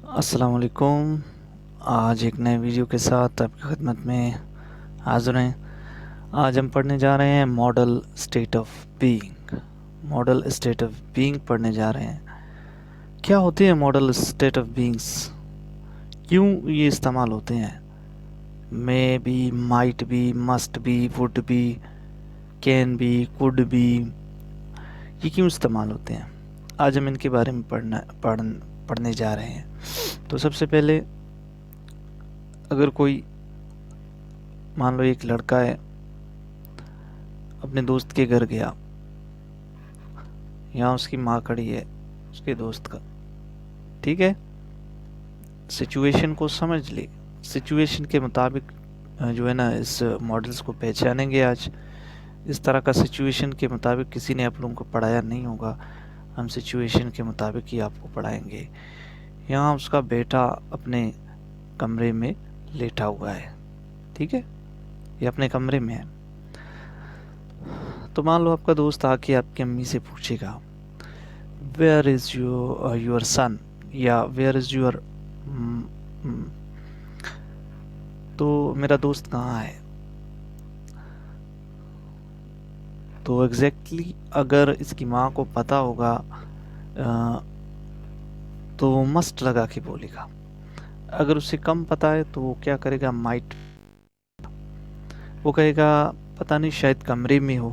अस्सलाम वालेकुम। आज एक नए वीडियो के साथ आपकी खिदमत में हाज़िर हैं। आज हम पढ़ने जा रहे हैं model state of being. Model state of being पढ़ने जा रहे हैं। क्या होते हैं मॉडल स्टेट ऑफ बीइंग्स, क्यों ये इस्तेमाल होते हैं? May be, might be, must be, would be, can be, could be, ये क्यों इस्तेमाल होते हैं? आज हम इनके बारे में पढ़ने जा रहे हैं। तो सबसे पहले, अगर कोई, मान लो एक लड़का है, अपने दोस्त के घर गया, यहाँ उसकी माँ खड़ी है उसके दोस्त का, ठीक है। सिचुएशन को समझ ले, सिचुएशन के मुताबिक जो है ना इस मॉडल्स को पहचानेंगे। आज इस तरह का सिचुएशन के मुताबिक किसी ने आप लोगों को पढ़ाया नहीं होगा, हम सिचुएशन के मुताबिक ही आपको पढ़ाएंगे। यहाँ उसका बेटा अपने कमरे में लेटा हुआ है, ठीक है, ये अपने कमरे में है। तो मान लो आपका दोस्त आके आपकी अम्मी से पूछेगा, वेयर इज़ योर सन, या वेयर इज़ योर, तो मेरा दोस्त कहाँ है? तो एग्जैक्टली अगर इसकी माँ को पता होगा तो वो मस्ट लगा के बोलेगा। अगर उसे कम पता है तो वो क्या करेगा? माइट, वो कहेगा पता नहीं, शायद कमरे में हो,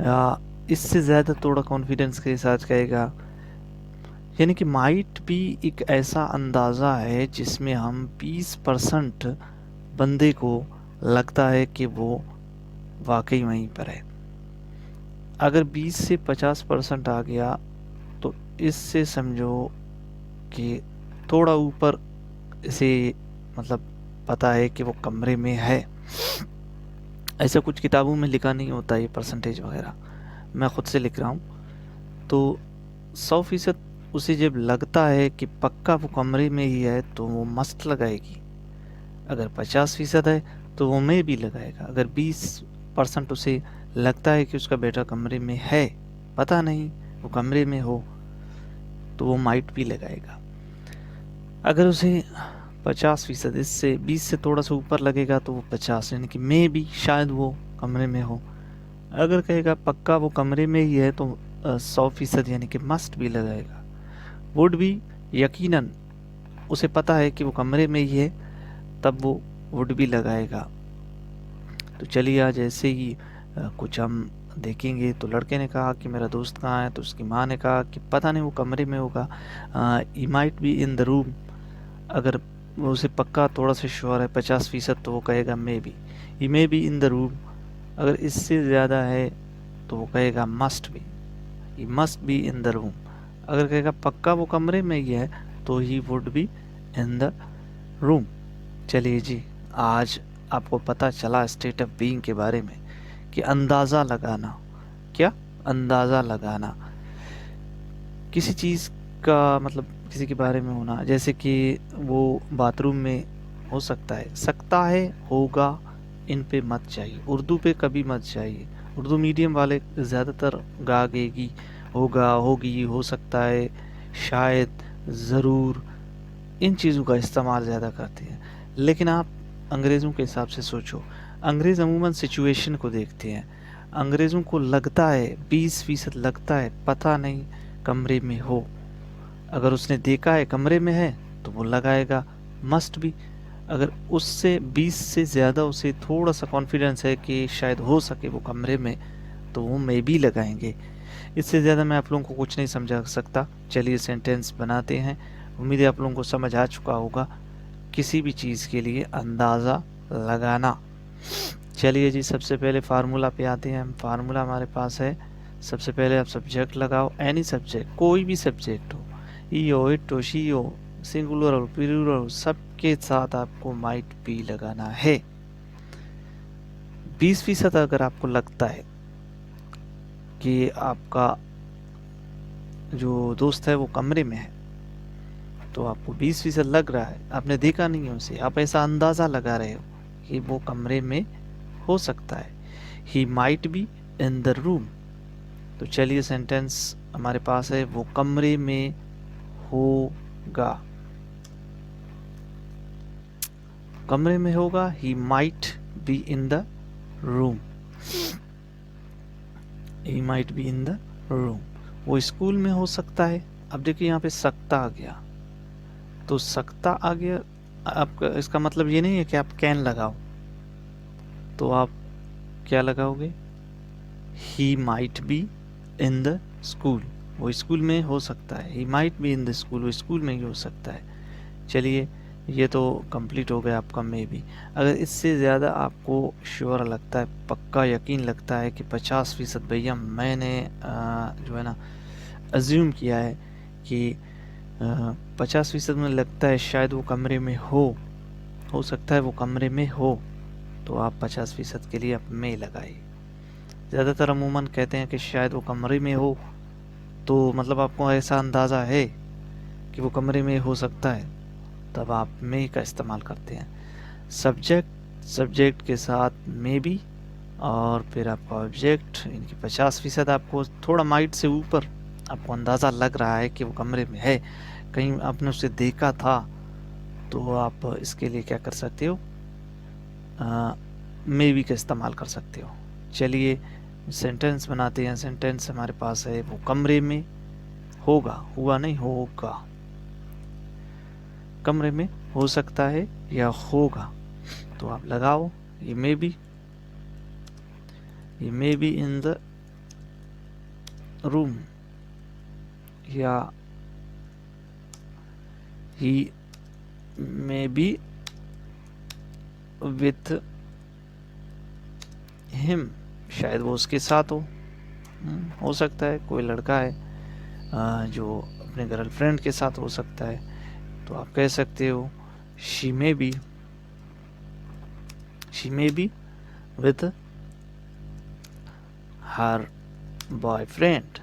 या इससे ज़्यादा थोड़ा कॉन्फिडेंस के साथ कहेगा। यानी कि माइट भी एक ऐसा अंदाज़ा है जिसमें हम 20% बंदे को लगता है कि वो वाकई वहीं पर है। अगर 20 से 50% आ गया तो इससे समझो कि थोड़ा ऊपर इसे मतलब पता है कि वो कमरे में है। ऐसा कुछ किताबों में लिखा नहीं होता ये परसेंटेज वगैरह, मैं ख़ुद से लिख रहा हूँ। तो 100% उसे जब लगता है कि पक्का वो कमरे में ही है तो वो मस्ट लगाएगी। अगर 50% है तो वो मे भी लगाएगा। अगर 20% उसे लगता है कि उसका बेटा कमरे में है, पता नहीं वो कमरे में हो, तो वो माइट भी लगाएगा। अगर उसे 50%, इससे 20 से थोड़ा सा ऊपर लगेगा तो वो 50, यानी कि मे भी, शायद वो कमरे में हो। अगर कहेगा पक्का वो कमरे में ही है तो 100% यानी कि मस्ट भी लगाएगा। वुड भी, यकीनन उसे पता है कि वो कमरे में ही है, तब वो वुड भी लगाएगा। तो चलिए आज ऐसे ही कुछ हम देखेंगे। तो लड़के ने कहा कि मेरा दोस्त कहाँ है, तो उसकी माँ ने कहा कि पता नहीं, वो कमरे में होगा, he might be in the room. अगर उसे पक्का थोड़ा सा श्योर है 50%, तो वो कहेगा मे be, he may be in the room. अगर इससे ज़्यादा है तो वो कहेगा must be, he must be in the room. अगर कहेगा पक्का वो कमरे में ही है तो he would be in the room. चलिए जी, आज आपको पता चला स्टेट ऑफ बीइंग के बारे में कि अंदाज़ा लगाना, क्या अंदाज़ा लगाना किसी चीज़ का, मतलब किसी के बारे में होना। जैसे कि वो बाथरूम में हो सकता है, होगा, इन पे मत चाहिए, उर्दू पे कभी मत चाहिए। उर्दू मीडियम वाले ज़्यादातर गा गेगी, होगा, होगी, हो सकता है, शायद, ज़रूर, इन चीज़ों का इस्तेमाल ज़्यादा करते हैं। लेकिन आप अंग्रेज़ों के हिसाब से सोचो, अंग्रेज़ अमूमन सिचुएशन को देखते हैं। अंग्रेज़ों को लगता है, 20% लगता है, पता नहीं कमरे में हो। अगर उसने देखा है कमरे में है तो वो लगाएगा मस्ट भी। अगर उससे 20 से ज़्यादा उसे थोड़ा सा कॉन्फिडेंस है कि शायद हो सके वो कमरे में, तो वो मे भी लगाएंगे। इससे ज़्यादा मैं आप लोगों को कुछ नहीं समझा सकता। चलिए सेंटेंस बनाते हैं। उम्मीद है आप लोगों को समझ आ चुका होगा किसी भी चीज़ के लिए अंदाज़ा लगाना। चलिए जी, सबसे पहले फार्मूला पे आते हैं हम। फार्मूला हमारे पास है, सबसे पहले आप सब्जेक्ट लगाओ, एनी सब्जेक्ट, कोई भी सब्जेक्ट हो, ई हो, इट हो, शी हो, सिंगुलर हो, प्लूरल हो, सबके साथ आपको माइट बी लगाना है। 20% अगर आपको लगता है कि आपका जो दोस्त है वो कमरे में है, तो आपको 20% लग रहा है, आपने देखा नहीं है उसे, आप ऐसा अंदाज़ा लगा रहे हो कि वो कमरे में हो सकता है। He might be in the room. तो चलिए सेंटेंस हमारे पास है, वो कमरे में होगा। कमरे में होगा, he might be in the room, he might be in the room. वो स्कूल में हो सकता है। अब देखिए यहाँ पे सकता आ गया, तो सकता आ गया, आपका इसका मतलब ये नहीं है कि आप कैन लगाओ, तो आप क्या लगाओगे, he might be in the school, वो स्कूल में हो सकता है। He might be in the school, वो स्कूल में ही हो सकता है। चलिए, ये तो कंप्लीट हो गया आपका मे बी। अगर इससे ज़्यादा आपको श्योर लगता है, पक्का यकीन लगता है कि 50% भैया मैंने जो है ना अज्यूम किया है कि 50% में लगता है शायद वो कमरे में हो सकता है वो कमरे में हो, तो आप 50% के लिए आप में लगाइए। ज़्यादातर अमूमन कहते हैं कि शायद वो कमरे में हो, तो मतलब आपको ऐसा अंदाज़ा है कि वो कमरे में हो सकता है, तब आप मे का इस्तेमाल करते हैं। सब्जेक्ट के साथ मे बी, और फिर आपका ऑब्जेक्ट, इनकी 50% आपको थोड़ा माइट से ऊपर आपको अंदाज़ा लग रहा है कि वो कमरे में है, कहीं आपने उसे देखा था, तो आप इसके लिए क्या कर सकते हो, मे बी का इस्तेमाल कर सकते हो। चलिए सेंटेंस बनाते हैं। सेंटेंस हमारे पास है, वो कमरे में होगा, हुआ नहीं होगा, कमरे में हो सकता है या होगा, तो आप लगाओ ये may be in the room, या ही मे बी विथ हिम, शायद वो उसके साथ हो सकता है। कोई लड़का है जो अपने गर्लफ्रेंड के साथ हो सकता है, तो आप कह सकते हो she may be with her boyfriend,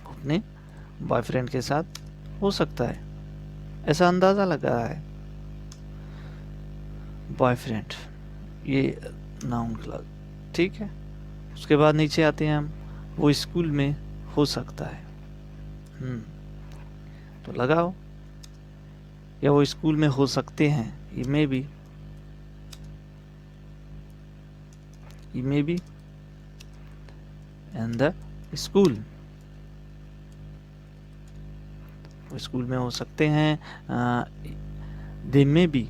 अपने बॉयफ्रेंड के साथ हो सकता है, ऐसा अंदाजा लग रहा है। बॉयफ्रेंड ये नाउन क्लॉज, ठीक है। उसके बाद नीचे आते हैं हम, वो स्कूल में हो सकता है, तो लगाओ, या वो स्कूल में हो सकते हैं, ये may be in the school, वो स्कूल में हो सकते हैं। They may be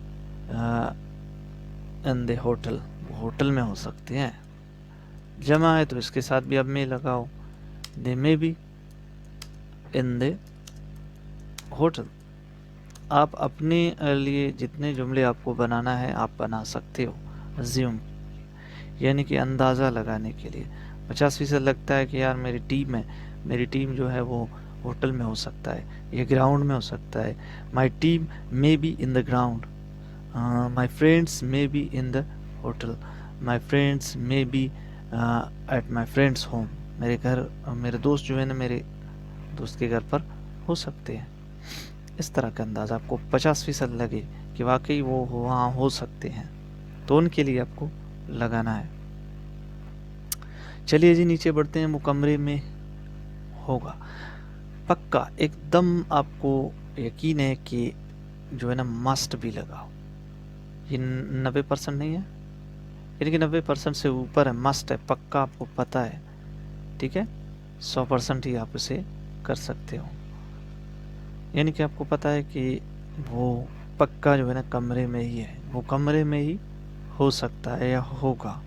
in the hotel, वो होटल में हो सकते हैं। जमा है तो इसके साथ भी अब में लगाओ, they may be in the hotel. आप अपने लिए जितने जुमले आपको बनाना है आप बना सकते हो, अज्यूम, यानी कि अंदाज़ा लगाने के लिए। 50% लगता है कि यार मेरी टीम जो है वो होटल में हो सकता है, ये ग्राउंड में हो सकता है। My team may be in the ground, my friends may be in the hotel, my friends may be at my friends home, मेरे दोस्त जो है ना मेरे दोस्त के घर पर हो सकते हैं। इस तरह का अंदाज़ा आपको 50% लगे कि वाकई वो वहाँ हो सकते हैं, तो उनके लिए आपको लगाना है। चलिए जी नीचे बढ़ते हैं। वो कमरे में होगा, पक्का एकदम आपको यकीन है कि जो है ना मस्ट भी लगाओ, ये 90% नहीं है, यानी कि 90% से ऊपर है, मस्ट है, पक्का आपको पता है, ठीक है। 100% ही आप इसे कर सकते हो, यानी कि आपको पता है कि वो पक्का जो है ना कमरे में ही है, वो कमरे में ही हो सकता है या होगा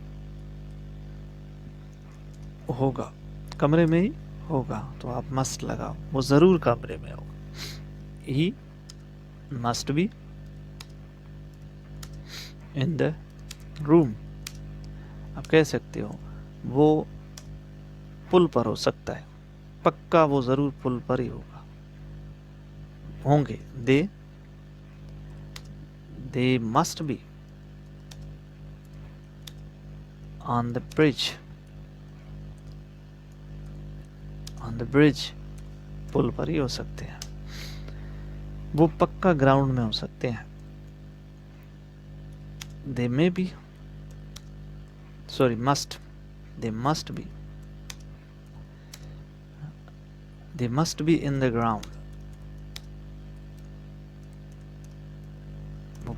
कमरे में ही होगा, तो आप मस्ट लगाओ, वो ज़रूर कमरे में होगा। ही must be in the room, आप कह सकते हो वो पुल पर हो सकता है, पक्का वो ज़रूर पुल पर ही होंगे। They must be on the bridge, पुल पर ही हो सकते हैं। वो पक्का ग्राउंड में हो सकते हैं। They may be they must be in the ground,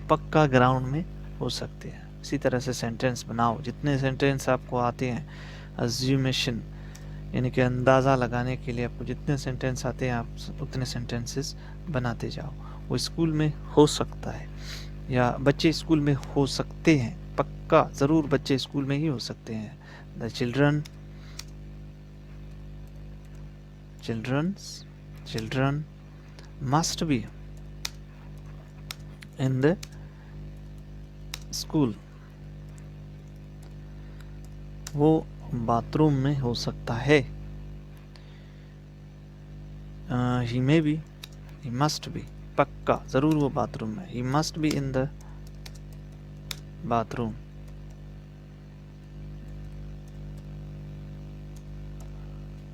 पक्का ग्राउंड में हो सकते हैं। इसी तरह से सेंटेंस बनाओ, जितने सेंटेंस आपको आते हैं, अज्यूमेशन यानी कि अंदाज़ा लगाने के लिए आपको जितने सेंटेंस आते हैं आप उतने सेंटेंसेस बनाते जाओ। वो स्कूल में हो सकता है या बच्चे स्कूल में हो सकते हैं, पक्का ज़रूर बच्चे स्कूल में ही हो सकते हैं। The children must be in the school. वो बाथरूम में हो सकता है। He may be, he must be, पक्का ज़रूर वो बाथरूम में, he must be in the bathroom.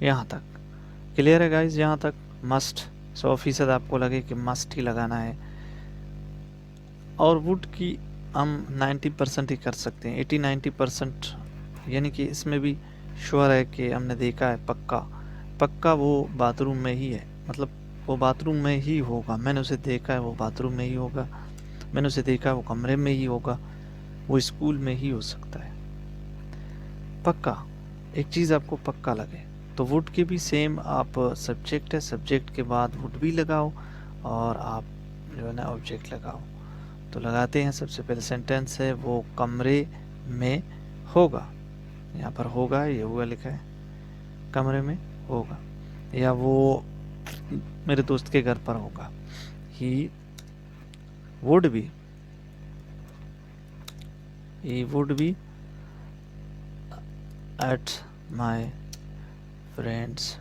यहाँ तक क्लियर है गाइज? यहाँ तक मस्ट 100% आपको लगे कि मस्ट ही लगाना है। और वुड की हम 90% ही कर सकते हैं, 80-90%, यानी कि इसमें भी श्योर है कि हमने देखा है, पक्का वो बाथरूम में ही है, मतलब वो बाथरूम में ही होगा, मैंने उसे देखा है वो बाथरूम में ही होगा, मैंने उसे देखा है वो कमरे में ही होगा, वो स्कूल में ही हो सकता है। पक्का एक चीज़ आपको पक्का लगे तो वुड के भी सेम, आप सब्जेक्ट है, सब्जेक्ट के बाद वुड भी लगाओ और आप जो है ना ऑब्जेक्ट लगाओ। तो लगाते हैं, सबसे पहले सेंटेंस है वो कमरे में होगा, यहाँ पर होगा ये हुआ लिखा है, कमरे में होगा, या वो मेरे दोस्त के घर पर होगा, he would be at my friends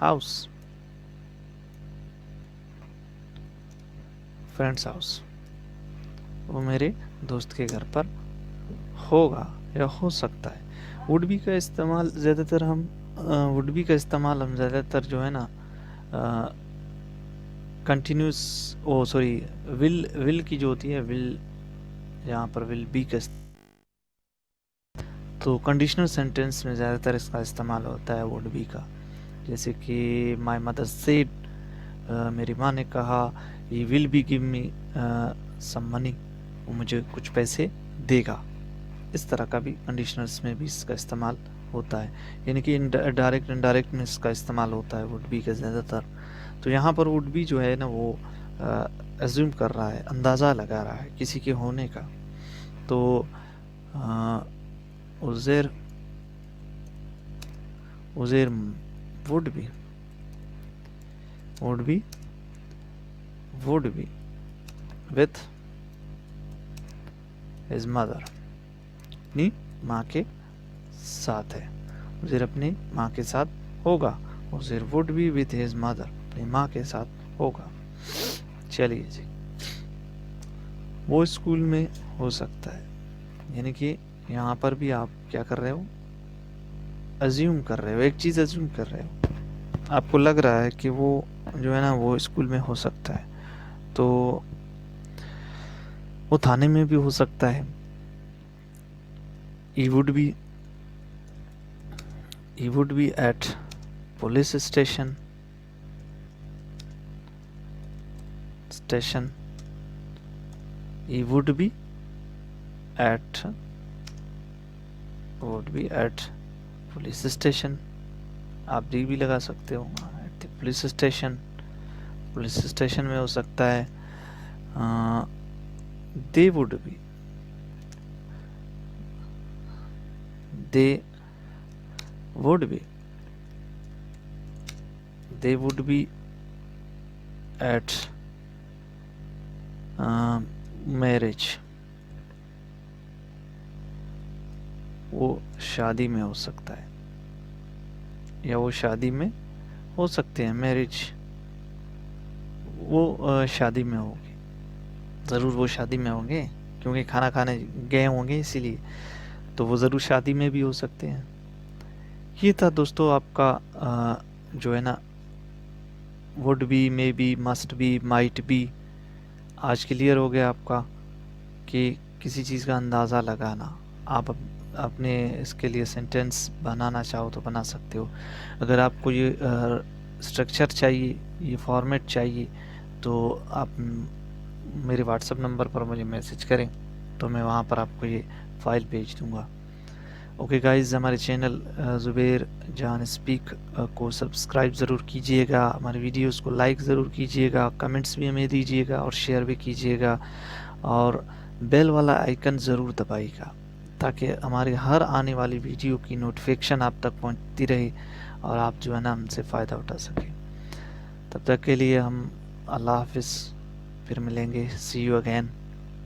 house, वो मेरे दोस्त के घर पर होगा या हो सकता है। वुड बी का इस्तेमाल ज़्यादातर हम जो है ना कंटिन्यूस विल की जो होती है, विल, यहाँ पर विल बी का, तो कंडीशनल सेंटेंस में ज़्यादातर इसका इस्तेमाल होता है वुड बी का। जैसे कि माई मदर सेड, मेरी माँ ने कहा, he will be give me some money, वो मुझे कुछ पैसे देगा। इस तरह का भी कंडीशनल्स में भी इसका इस्तेमाल होता है, यानी कि डायरेक्ट इनडायरेक्ट में इसका इस्तेमाल होता है वुड बी का ज़्यादातर। तो यहाँ पर वुड बी जो है ना वो अज्यूम कर रहा है, अंदाज़ा लगा रहा है किसी के होने का। तो Uzair would be with his mother, अपनी माँ के साथ है, उज़ैर अपनी माँ के साथ होगा, Uzair would be with his mother, अपनी माँ के साथ होगा। चलिए जी, वो स्कूल में हो सकता है, यानी कि यहाँ पर भी आप क्या कर रहे हो, अज्यूम कर रहे हो, एक चीज़ अज्यूम कर रहे हो, आपको लग रहा है कि वो जो है ना वो स्कूल में हो सकता है। तो वो थाने में भी हो सकता है, he would be at police station, he would be at police station, आप डी भी लगा सकते हो, एट द पुलिस स्टेशन में हो सकता है। They would be at marriage, वो शादी में हो सकता है, या वो शादी में हो सकते हैं, मैरिज, वो शादी में होगी, ज़रूर वो शादी में होंगे क्योंकि खाना खाने गए होंगे इसीलिए, तो वो ज़रूर शादी में भी हो सकते हैं। ये था दोस्तों आपका जो है ना would be, may be, must be, might be. आज क्लियर हो गया आपका कि किसी चीज़ का अंदाज़ा लगाना, आप अपने इसके लिए सेंटेंस बनाना चाहो तो बना सकते हो। अगर आपको ये स्ट्रक्चर चाहिए, ये फॉर्मेट चाहिए, तो आप मेरे व्हाट्सएप नंबर पर मुझे मैसेज करें, तो मैं वहाँ पर आपको ये फ़ाइल भेज दूँगा। ओके गाइज़, हमारे चैनल ज़ुबैर जान स्पीक को सब्सक्राइब ज़रूर कीजिएगा, हमारे वीडियोस को लाइक ज़रूर कीजिएगा, कमेंट्स भी हमें दीजिएगा और शेयर भी कीजिएगा, और बेल वाला आइकन ज़रूर दबाइएगा ताकि हमारी हर आने वाली वीडियो की नोटिफिकेशन आप तक पहुंचती रहे और आप जो है ना हमसे फ़ायदा उठा सकें। तब तक के लिए हम अल्लाह हाफ़िज़, फिर मिलेंगे, सी यू अगेन।